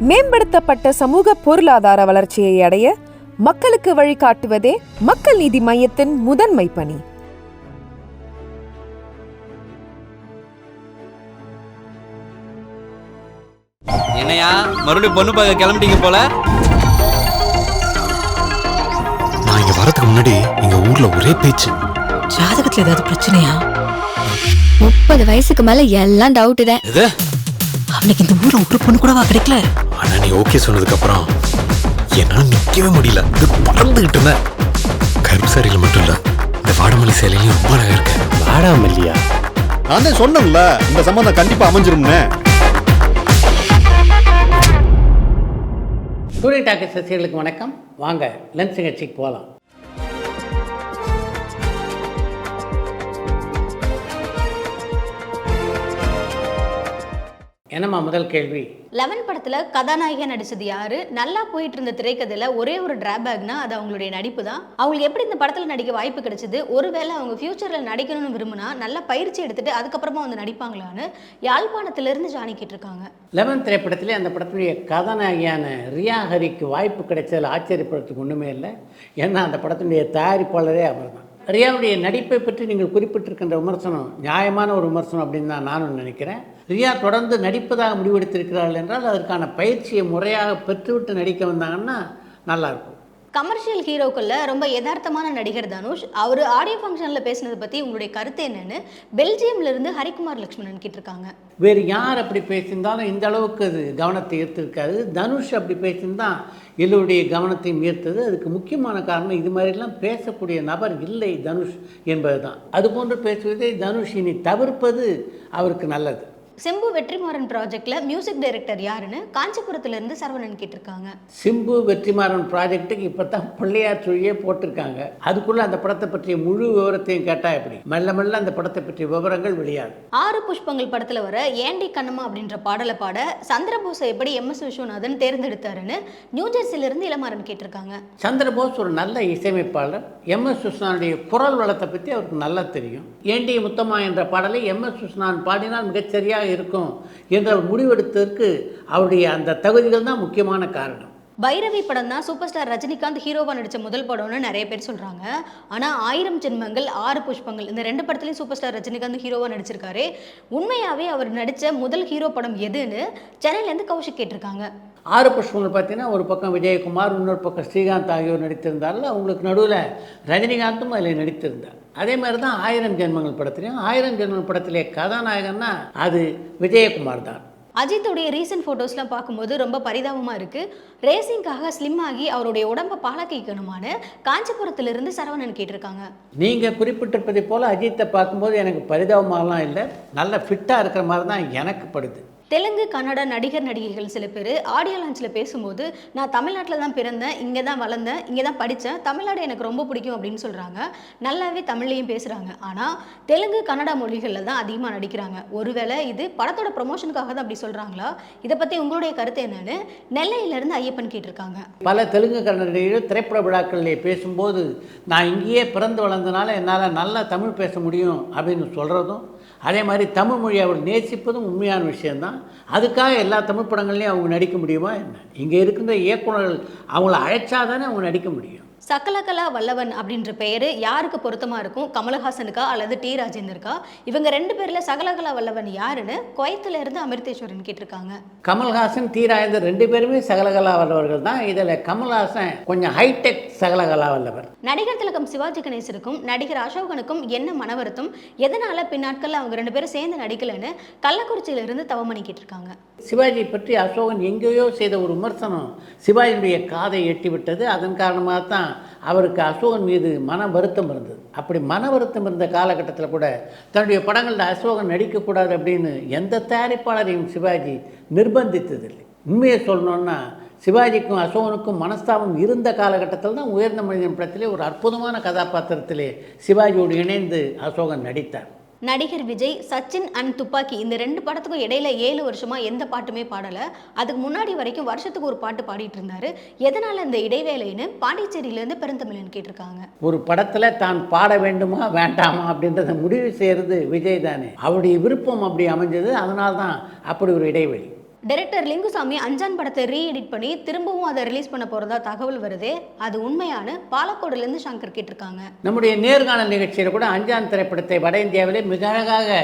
மேம்படுத்தப்பட்ட சமூக பொருளாதார வளர்ச்சியை அடைய மக்களுக்கு வழிகாட்டுவதே மக்கள் நீதி மையத்தின் முதன்மை பணி. என்னையா மறுபடியும் பொண்ணு பார்க்க கிளம்பிட்டீங்க போல? நான் இங்க வரதுக்கு முன்னாடி எங்க ஊர்ல ஒரே பேச்சு. ஜாதகத்துல ஏதாவது பிரச்சனையா? 30 வயசுக்கு மேல எல்லாம் டவுட் தான். அவனுக்கு இந்த ஊர்ல ஒரு பொண்ணு கூடவா கிடைக்கல? ஆனா நீ ஓகே சொன்னதுக்கு அப்புறம் என்னால நிக்கவே முடியல. இது பறந்துகிட்டு இருந்த கருப்பு சாரியில மட்டும் இல்ல, இந்த வாடாமல்லி சேலையிலும் ரொம்ப அழகா இருக்கு. வாடாமல்லியா? நான் தான் சொன்னேன்ல இந்த சம்பந்தம் கண்டிப்பா அமைஞ்சிரும்னு. ஸ்டூடெண்ட் டாக்கெட் ரசிகர்களுக்கு வணக்கம். வாங்க லன்ச் நிகழ்ச்சிக்கு போகலாம். என்னம்மா முதல் கேள்வி? 11 படத்துல கதாநாயகன் நடிச்சது யாரு? நல்லா போயிட்டு இருந்த திரைக்கதையில ஒரே ஒரு டிராபேக்னா அது அவங்களுடைய நடிப்பு தான். அவங்களுக்கு எப்படி இந்த படத்துல நடிக்க வாய்ப்பு கிடைச்சது? ஒருவேளை அவங்க ஃபியூச்சர்ல நடிக்கணும்னு விரும்பினா நல்லா பயிற்சி எடுத்துட்டு அதுக்கப்புறமா வந்து நடிப்பாங்களான்னு யாழ்ப்பாணத்திலிருந்து ஜானி கேட்டிருக்காங்க. 11 திரைப்படத்திலே அந்த படத்துடைய கதாநாயகியான ரியா ஹரிக்கு வாய்ப்பு கிடைச்சதில் ஆச்சரியப்படுறதுக்கு ஒன்றுமே இல்லை. ஏன்னா அந்த படத்தினுடைய தயாரிப்பாளரே அவர் தான். ரியாவுடைய நடிப்பை பற்றி நீங்கள் குறிப்பிட்டிருக்கின்ற விமர்சனம் நியாயமான ஒரு விமர்சனம் அப்படின்னு தான் நானும் நினைக்கிறேன். ரியா தொடர்ந்து நடிப்பதாக முடிவெடுத்திருக்கிறார்கள் என்றால் அதற்கான பயிற்சியை முறையாக பெற்றுவிட்டு நடிக்க வந்தாங்கன்னா நல்லாயிருக்கும். கமர்ஷியல் ஹீரோக்குள்ள ரொம்ப யதார்த்தமான நடிகர் தனுஷ். அவர் ஆடியோ ஃபங்க்ஷனில் பேசினதை பற்றி உங்களுடைய கருத்து என்னன்னு பெல்ஜியம்ல இருந்து ஹரிக்குமார் லக்ஷ்மணன் கேட்டிருக்காங்க. வேறு யார் அப்படி பேசியிருந்தாலும் இந்த அளவுக்கு அது கவனத்தை ஈர்த்திருக்காது. தனுஷ் அப்படி பேசியிருந்தான் எல்லோருடைய கவனத்தையும் ஈர்த்தது. அதுக்கு முக்கியமான காரணம் இது மாதிரிலாம் பேசக்கூடிய நபர் இல்லை தனுஷ் என்பது தான். அதுபோன்று பேசுவதை தனுஷ் இனி தவிர்ப்பது அவருக்கு நல்லது. சிம்பு வெற்றிமாறன் ப்ராஜெக்ட்ல மியூசிக் டைரக்டர் யாருன்னு காஞ்சிபுரத்துல இருந்து சரவணன் கேட்டிருக்காங்க. சிம்பு வெற்றிமாறன் ப்ராஜெக்ட்டுக்கு இப்போ தான் பிள்ளையார் சொல்லியே போட்டிருக்காங்க. அதுக்குள்ளே அந்த படத்தை பற்றிய முழு விவரத்தையும் கேட்டால் எப்படி? மெல்ல மெல்ல அந்த படத்தை பற்றிய விவரங்கள் வெளியாகும். 6 புஷ்பங்கள் படத்துல வர ஏண்டி கண்ணம்மா அப்படின்ற பாடலை பாட சந்திரபோஸை எப்படி எம்.எஸ். விஸ்வநாதன் தேர்ந்தெடுத்தாருன்னு நியூஜெர்சில இருந்து இளமாறன் கேட்டிருக்காங்க. சந்திரபோஸ் ஒரு நல்ல இசையமைப்பாளர். எம்.எஸ். விஸ்வநாதனுடைய குரல் வளத்தை பற்றி அவருக்கு நல்லா தெரியும். ஏண்டி முத்தம்மா என்ற பாடலை எம்.எஸ். விஸ்வநாதன் பாடினால் மிகச்சரியாக இருக்கும் என்ற முடிவெடுத்ததற்கு அவருடைய அந்த தகுதிகள் தான் முக்கியமான காரணம். பைரவி படம் தான் சூப்பர் ஸ்டார் ரஜினிகாந்த் ஹீரோவா நடிச்ச முதல் படம்னு நிறைய பேர் சொல்றாங்க. ஆனா 1000 ஜென்மங்கள் 6 புஷ்பங்கள் இந்த 2 படத்துலயும் சூப்பர் ஸ்டார் ரஜினிகாந்த் ஹீரோவா நடிச்சிருக்காரு. உண்மையாவே அவர் நடிச்ச முதல் ஹீரோ படம் எதுன்னு சென்னையில இருந்து கௌஷிக் கேட்டிருக்காங்க. 6 புஷ்பங்கள் பார்த்தீங்கன்னா ஒரு பக்கம் விஜயகுமார், இன்னொரு பக்கம் ஸ்ரீகாந்த் ஆகியோர் நடித்திருந்தார்கள். அவங்களுக்கு நடுவில் ரஜினிகாந்தும் அதில் நடித்திருந்தார். அதே மாதிரி தான் 1000 ஜென்மங்கள் படத்துலையும் 1000 ஜென்மங்கள் படத்திலே கதாநாயகன்னா அது விஜயகுமார் தான். அஜித்துடைய ரீசன்ட் ஃபோட்டோஸ்லாம் பார்க்கும்போது ரொம்ப பரிதாபமாக இருக்குது. ரேசிங்காக ஸ்லிம் ஆகி அவருடைய உடம்பை பாலக்கிக்கணுமான்னு காஞ்சிபுரத்திலிருந்து சரவணன் கேட்டிருக்காங்க. நீங்கள் குறிப்பிட்டிருப்பதை போல் அஜித்தை பார்க்கும்போது எனக்கு பரிதாபமாகலாம் இல்லை, நல்ல ஃபிட்டாக இருக்கிற மாதிரி தான் எனக்கு படுது. தெலுங்கு கன்னட நடிகர் நடிகைகள் சில பேர் ஆடியோ லான்ச்சில் பேசும்போது நான் தமிழ்நாட்டில் தான் பிறந்தேன், இங்கே தான் வளர்ந்தேன், இங்கே தான் படித்தேன், தமிழ்நாடு எனக்கு ரொம்ப பிடிக்கும் அப்படின்னு சொல்கிறாங்க. நல்லாவே தமிழ்லையும் பேசுகிறாங்க. ஆனால் தெலுங்கு கன்னடா மொழிகளில் தான் அதிகமாக நடிக்கிறாங்க. ஒருவேளை இது படத்தோட ப்ரொமோஷனுக்காக தான் அப்படி சொல்கிறாங்களா? இதை பற்றி உங்களுடைய கருத்து என்னன்னு நெல்லையிலேருந்து ஐயப்பன் கேட்டிருக்காங்க. பல தெலுங்கு கன்னட நடிகர்கள் திரைப்பட விழாக்களிலே பேசும்போது நான் இங்கேயே பிறந்து வளர்ந்தனால என்னால் நல்லா தமிழ் பேச முடியும் அப்படின்னு சொல்கிறதும், அதே மாதிரி தமிழ் மொழி அவர் நேசிப்பதும் உண்மையான விஷயந்தான். அதுக்காக எல்லா தமிழ் படங்கள்லையும் அவங்க நடிக்க முடியுமா என்ன? இங்கே இருக்கின்ற இயக்குநர்கள் அவங்கள அழைச்சாதானே அவங்க நடிக்க முடியும். சகலகலா வல்லவன் அப்படின்ற பெயர் யாருக்கு பொருத்தமாக இருக்கும்? கமலஹாசனுக்கா அல்லது டி ராஜேந்தருக்கா? இவங்க 2 பேரில் சகலகலா வல்லவன் யாருன்னு குவைத்துல இருந்து அமிர்தேஸ்வரன் கேட்டிருக்காங்க. கமல்ஹாசன், டி ராஜேந்தர் 2 பேருமே சகலகலா வல்லவர்கள் தான். இதில் கமல்ஹாசன் கொஞ்சம் ஹைடெக் சகலகலா வல்லவர். நடிகர் திலகம் சிவாஜி கணேசனுக்கும் நடிகர் அசோகனுக்கும் என்ன மனவருத்தம்? எதனால பின்னாட்கள் அவங்க 2 பேரும் சேர்ந்து நடிக்கலன்னு கள்ளக்குறிச்சியிலிருந்து தவமணி கேட்டிருக்காங்க. சிவாஜி பற்றி அசோகன் எங்கேயோ செய்த ஒரு விமர்சனம் சிவாஜியுடைய காதை எட்டிவிட்டது. அதன் காரணமாக தான் அவருக்கு அசோகன் மீது மன வருத்தம் இருந்தது. அப்படி மன வருத்தம் இருந்த காலகட்டத்தில் கூட தன்னுடைய படங்களில் அசோகன் நடிக்கக்கூடாது அப்படின்னு எந்த தயாரிப்பாளரையும் சிவாஜி நிர்பந்தித்ததில்லை. உண்மையை சொல்லணுன்னா சிவாஜிக்கும் அசோகனுக்கும் மனஸ்தாபம் இருந்த காலகட்டத்தில் தான் உயர்ந்த மனிதன் படத்திலே ஒரு அற்புதமான கதாபாத்திரத்திலே சிவாஜியோடு இணைந்து அசோகன் நடித்தார். நடிகர் விஜய் சச்சின் அண்ட் துப்பாக்கி இந்த 2 படத்துக்கும் இடையில 7 வருஷமா எந்த பாட்டுமே பாடலை. அதுக்கு முன்னாடி வரைக்கும் வருஷத்துக்கு ஒரு பாட்டு பாடிட்டு இருந்தாரு. எதனால இந்த இடைவேளைன்னு பாண்டிச்சேரியிலேருந்து பெருந்தமிழன் கேட்டிருக்காங்க. ஒரு படத்தில் தான் பாட வேண்டுமா வேண்டாமா அப்படின்றத முடிவு செய்கிறது விஜய் தானே. அவருடைய விருப்பம் அப்படி அமைஞ்சது. அதனால தான் அப்படி ஒரு இடைவெளி. டைரக்டர் லிங்குசாமி அஞ்சான் படத்தை ரீஎடிட் பண்ணி திரும்பவும் அதை ரிலீஸ் பண்ண போகிறதா தகவல் வருதே, அது உண்மையான பாலக்கோடுலேருந்து சங்கர் கேட்டிருக்காங்க. நம்முடைய நேர்காணல் நிகழ்ச்சியில் கூட அஞ்சான் திரைப்படத்தை வட இந்தியாவிலே மிக அழகாக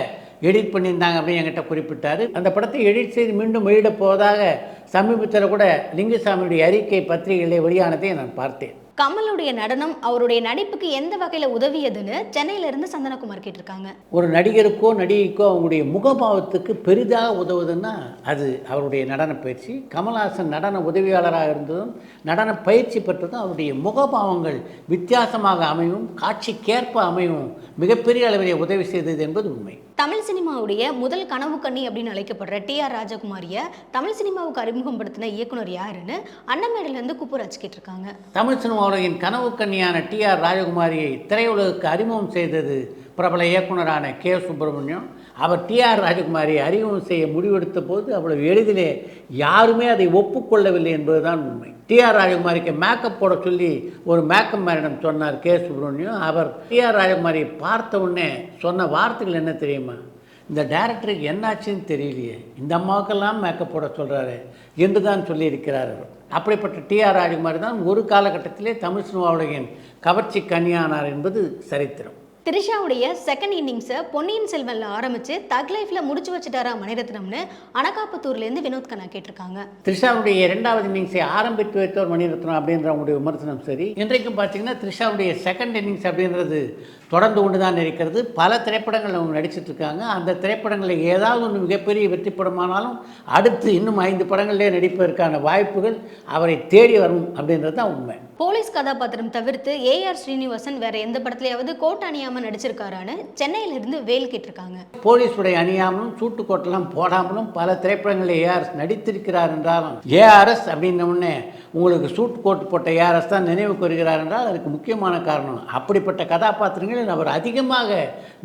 எடிட் பண்ணியிருந்தாங்க அப்படின்னு என்கிட்ட குறிப்பிட்டார். அந்த படத்தை எடிட் செய்து மீண்டும் வெளியிட போவதாக சமீபத்தில் கூட லிங்குசாமியுடைய அறிக்கை பத்திரிகைகளில் வெளியானதை நான் பார்த்தேன். கமலுடைய நடனம் அவருடைய நடிப்புக்கு எந்த வகையில் உதவியதுன்னு சென்னையிலிருந்து சந்தனகுமார் கேட்டிருக்காங்க. ஒரு நடிகருக்கோ நடிகைக்கோ அவங்களுடைய முகபாவத்துக்கு பெரிதாக உதவுதுன்னா அது அவருடைய நடன பயிற்சி. கமல்ஹாசன் நடன உதவியாளராக இருந்ததும் நடன பயிற்சி பெற்றதும் அவருடைய முகபாவங்கள் வித்தியாசமாக அமையும், காட்சிக்கேற்ப அமையும் மிகப்பெரிய அளவிலே உதவி செய்தது என்பது உண்மை. தமிழ் சினிமாவுடைய முதல் கனவு கண்ணி அப்படின்னு அழைக்கப்படுற டிஆர் ராஜகுமாரியை தமிழ் சினிமாவுக்கு அறிமுகப்படுத்தின இயக்குனர் யாருன்னு அண்ணமேடிலிருந்து குப்புராஜ் கேட்டிருக்காங்க. தமிழ் சினிமா உலகின் கனவு கண்ணியான டிஆர் ராஜகுமாரியை திரையுலகுக்கு அறிமுகம் செய்தது பிரபல இயக்குனரான கே சுப்பிரமணியம். அவர் டிஆர் ராஜகுமாரியை அறிமுகம் செய்ய முடிவெடுத்த போது அவ்வளவு எளிதிலே யாருமே அதை ஒப்புக்கொள்ளவில்லை என்பதுதான் உண்மை. டிஆர் ராஜகுமாரிக்கு மேக்கப் போட சொல்லி ஒரு மேக்கப் மேரிடம் சொன்னார் கே சுப்பிரமணியம். அவர் டிஆர் ராஜகுமாரியை பார்த்த உடனே சொன்ன வார்த்தைகள் என்ன தெரியுமா? இந்த டைரக்டருக்கு என்னாச்சுன்னு தெரியலையே, இந்த அம்மாவுக்கெல்லாம் மேக்கப் போட சொல்கிறாரு என்று தான் சொல்லியிருக்கிறார். அப்படிப்பட்ட டிஆர் ராஜகுமாரி தான் ஒரு காலகட்டத்திலே தமிழ் சினிமா உலகின் கவர்ச்சி கன்னியானார் என்பது சரித்திரம். திரிஷாவுடைய செகண்ட் இன்னிங்ஸை பொன்னியின் செல்வன்ல ஆரம்பிச்சு தக் லைஃப்ல முடிச்சு வச்சுட்டாரா மணிரத்னம்னு அனகாபத்தூர்லேருந்து வினோத் கண்ணா கேட்டிருக்காங்க. த்ரிஷாவுடைய இரண்டாவது இன்னிங்ஸை ஆரம்பித்து வைத்தவர் மணிரத்னம் அப்படின்ற அவங்களுடைய விமர்சனம் சரி. இன்றைக்கும் பார்த்தீங்கன்னா த்ரிஷாவுடைய செகண்ட் இன்னிங்ஸ் அப்படின்றது தொடர்ந்து கொண்டு தான் இருக்கிறது. பல திரைப்படங்கள் அவங்க நடிச்சிட்டு இருக்காங்க. அந்த திரைப்படங்களில் ஏதாவது ஒன்று மிகப்பெரிய வெற்றி படமானாலும் அடுத்து இன்னும் 5 படங்களிலே நடிப்பதற்கான வாய்ப்புகள் அவரை தேடி வரும் அப்படின்றது தான் உண்மை. போலீஸ் கதாபாத்திரம் தவிர்த்து ஏஆர் ஸ்ரீனிவாசன் வேற எந்த படத்துலயாவது கோட் அணியாம நடிச்சிருக்காரான்னு சென்னையிலிருந்து வேல் கேட்டிருக்காங்க. போலீஸ் உடை அணியாமலும் சூட்டுக்கோட்டெல்லாம் போடாமலும் பல திரைப்படங்களில் ஏஆர்எஸ் நடித்திருக்கிறார் என்றாலும் ஏஆர்எஸ் அப்படின்ன உடனே உங்களுக்கு சூட் கோட் போட்ட ஏஆர்எஸ் தான் நினைவுக்கு வருகிறார் என்றால் அதுக்கு முக்கியமான காரணம் அப்படிப்பட்ட கதாபாத்திரங்களில் அவர் அதிகமாக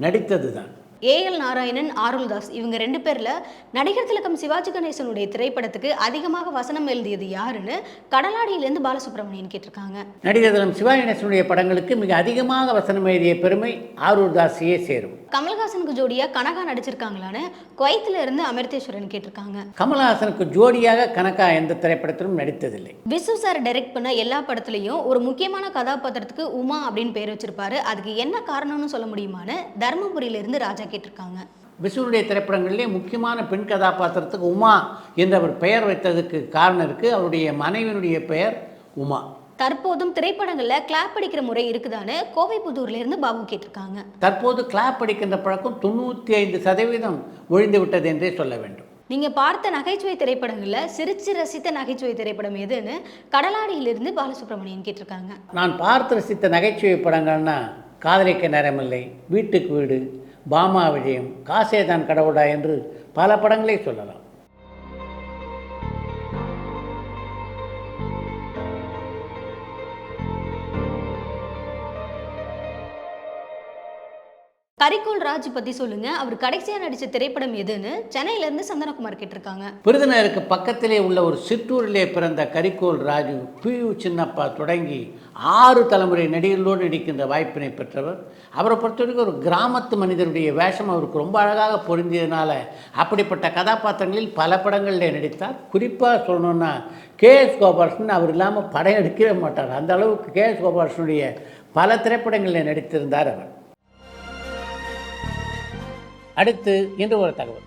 நடித்தது தான். ஏஎல் நாராயணன், ஆருள்தாஸ் இவங்க 2 பேர்ல நடிகர் திலகம் சிவாஜி கணேசனுடைய திரைப்படத்துக்கு அதிகமாக வசனம் எழுதியது யாருன்னு கடலாடியிலேருந்து பாலசுப்ரமணியன் கேட்டிருக்காங்க. நடிகர் திலகம் சிவாஜி கணேசனுடைய படங்களுக்கு மிக அதிகமாக வசனம் எழுதிய பெருமை ஆரூர்தாஸையே சேரும். கமல்ஹாசனுக்கு ஜோடியா கனகா நடிச்சிருக்காங்களான்னு குவைத்துல இருந்து அமிர்தேஸ்வரன் கேட்டிருக்காங்க. கமல்ஹாசனுக்கு ஜோடியாக கனகா எந்த திரைப்படத்திலும் நடித்ததில்லை. விசு சார் டைரக்ட் பண்ண எல்லா படத்துலையும் ஒரு முக்கியமான கதாபாத்திரத்துக்கு உமா அப்படின்னு பேர் வச்சிருப்பாரு. அதுக்கு என்ன காரணம்னு சொல்ல முடியுமான்னு தர்மபுரியிலிருந்து ராஜா கேட்டிருக்காங்க. விசுவனுடைய திரைப்படங்களிலே முக்கியமான பெண் கதாபாத்திரத்துக்கு உமா என்று அவர் பெயர் வைத்ததுக்கு காரணம் இருக்கு. அவருடைய மனைவியினுடைய பெயர் உமா. தற்போதும் திரைப்படங்கள்ல கிளாப் அடிக்கிற முறை இருக்குதான்னு கோவைப்புதூர்ல இருந்து பாபு கேட்டிருக்காங்க. தற்போது கிளாப் அடிக்கின்ற பழக்கம் 95% ஒழிந்து விட்டது என்றே சொல்ல வேண்டும். நீங்க பார்த்த நகைச்சுவை திரைப்படங்கள்ல சிரிச்சு ரசித்த நகைச்சுவை திரைப்படம் எதுன்னு கடலாடியிலிருந்து பாலசுப்ரமணியன் கேட்டிருக்காங்க. நான் பார்த்து ரசித்த நகைச்சுவை படங்கள்னா காதலிக்க நேரமில்லை, வீட்டுக்கு வீடு, பாமா விஜயம், காசேதான் கடவுளா என்று பல படங்களை சொல்லலாம். கரிகோல் ராஜ் பத்தி சொல்லுங்க, அவர் கடைசியா நடிச்ச திரைப்படம் எதுன்னு சென்னையில இருந்து சந்தனகுமார் கேட்டிருக்காங்க. விருதுநகருக்கு பக்கத்திலே உள்ள ஒரு சிற்றூரிலே பிறந்த கரிகோல் ராஜு பியு சின்னப்பா தொடங்கி 6 தலைமுறை நடிகர்களோடு நடிக்கின்ற வாய்ப்பினை பெற்றவர். அவரை பொறுத்தவரைக்கும் ஒரு கிராமத்து மனிதனுடைய வேஷம் அவருக்கு ரொம்ப அழகாக பொருந்தியதுனால அப்படிப்பட்ட கதாபாத்திரங்களில் பல படங்களில் நடித்தார். குறிப்பாக சொல்லணுன்னா கேஎஸ் கோபாலகிருஷ்ணன் அவர் இல்லாமல் படம் எடுக்கவே மாட்டார். அந்த அளவுக்கு கேஎஸ் கோபாலகிருஷ்ணனுடைய பல திரைப்படங்களில் நடித்திருந்தார் அவர். அடுத்து இன்று ஒரு தகவல்.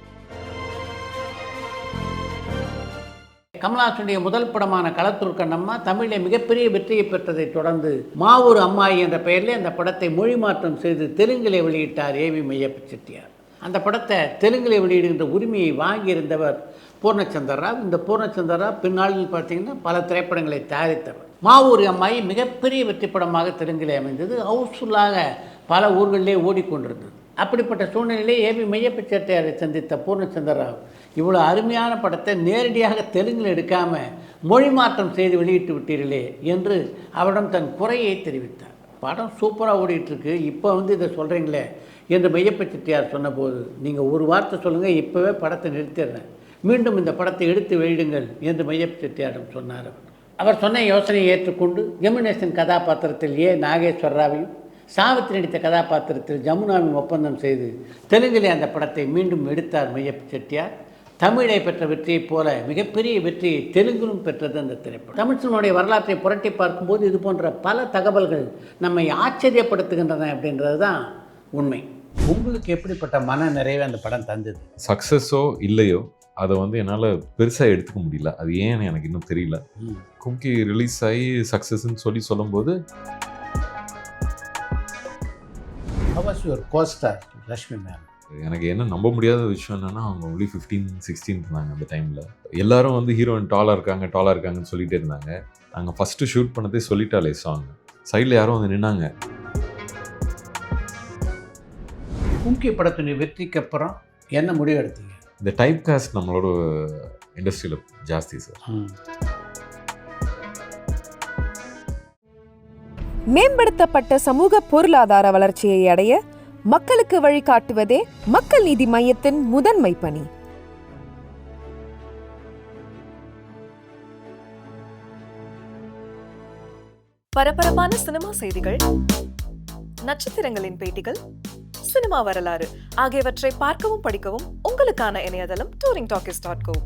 கமல்ஹாசனுடைய முதல் படமான களத்தூர் கண்ணம்மா தமிழில் மிகப்பெரிய வெற்றியை பெற்றதை தொடர்ந்து மாவூர் அம்மாயி என்ற பெயரில் அந்த படத்தை மொழி மாற்றம் செய்து தெலுங்கிலே வெளியிட்டார் ஏவி மெய்யப்ப செட்டியார். அந்த படத்தை தெலுங்கிலே வெளியிடுகின்ற உரிமையை வாங்கியிருந்தவர் பூர்ணச்சந்தர் ராவ். இந்த பூர்ணச்சந்தர் ராவ் பின்னாளில் பார்த்தீங்கன்னா பல திரைப்படங்களை தயாரித்தவர். மாவூர் அம்மாயி மிகப்பெரிய வெற்றி படமாக தெலுங்கிலே அமைந்தது. ஹவுஸ்ஃபுல்லாக பல ஊர்களிலே ஓடிக்கொண்டிருந்தது. அப்படிப்பட்ட சூழ்நிலையிலே ஏவி மெய்யப்ப செட்டியாரை சந்தித்த பூர்ணச்சந்தர் ராவ் இவ்வளோ அருமையான படத்தை நேரடியாக தெலுங்கில் எடுக்காமல் மொழி மாற்றம் செய்து வெளியிட்டு விட்டீர்களே என்று அவரிடம் தன் குறையை தெரிவித்தார். படம் சூப்பராக ஓடிட்டுருக்கு, இப்போ இதை சொல்கிறீங்களே என்று மெய்யப்ப செட்டியார் சொன்னபோது, நீங்கள் ஒரு வார்த்தை சொல்லுங்கள், இப்போவே படத்தை நிறுத்திடுறேன், மீண்டும் இந்த படத்தை எடுத்து வெளியிடுங்கள் என்று மெய்யப்ப செட்டியாரிடம் சொன்னார். அவர் சொன்ன யோசனையை ஏற்றுக்கொண்டு எமினேஷன் கதாபாத்திரத்தில் நாகேஸ்வர ராவையும் சாவித்திரி நடித்த கதாபாத்திரத்தில் ஜமுனாவின் ஒப்பந்தம் செய்து தெலுங்கிலே அந்த படத்தை மீண்டும் எடுத்தார் மெய்யப்ப செட்டியார். தமிழை பெற்ற வெற்றியைப் போல மிகப்பெரிய வெற்றியை தெலுங்கிலும் பெற்றது அந்த திரைப்படம். தமிழ் சினிமாவுடைய வரலாற்றை புரட்டி பார்க்கும்போது இது போன்ற பல தகவல்கள் நம்மை ஆச்சரியப்படுத்துகின்றன அப்படின்றது தான் உண்மை. உங்களுக்கு எப்படிப்பட்ட மன நிறைவை அந்த படம் தந்தது? சக்ஸஸோ இல்லையோ அதை வந்து என்னால் பெருசாக எடுத்துக்க முடியல. அது ஏன்னு எனக்கு இன்னும் தெரியல. கும்கி ரிலீஸ் ஆகி சக்ஸஸ்ன்னு சொல்லும்போது How was your co-star, Rashmi ma'am? எனக்கு என்ன நம்ப முடியாத விஷயம் என்னென்னா, அவங்க ஒன்லி 15-16 இருந்தாங்க அந்த டைமில். எல்லாரும் வந்து ஹீரோயின் டாலாக இருக்காங்கன்னு சொல்லிகிட்டே இருந்தாங்க. நாங்கள் ஃபஸ்ட்டு ஷூட் பண்ணதே சொல்லிட்டாலே சாங். சைடில் யாரும் வந்து நின்னாங்க. கும்கி படத்தினுடைய வெற்றிக்கு அப்புறம் என்ன முடிவு எடுத்தீங்க? இந்த டைப் காஸ்ட் நம்மளோட இண்டஸ்ட்ரியில் ஜாஸ்தி சார். மேம்படுத்தப்பட்ட சமூக பொருளாதார வளர்ச்சியை அடைய மக்களுக்கு வழிகாட்டுவதே மக்கள் நீதி மையத்தின் முதன்மை பணி. பரபரப்பான சினிமா செய்திகள், நட்சத்திரங்களின் பேட்டிகள், சினிமா வரலாறு ஆகியவற்றை பார்க்கவும் படிக்கவும் உங்களுக்கான இணையதளம் touringtalkies.co.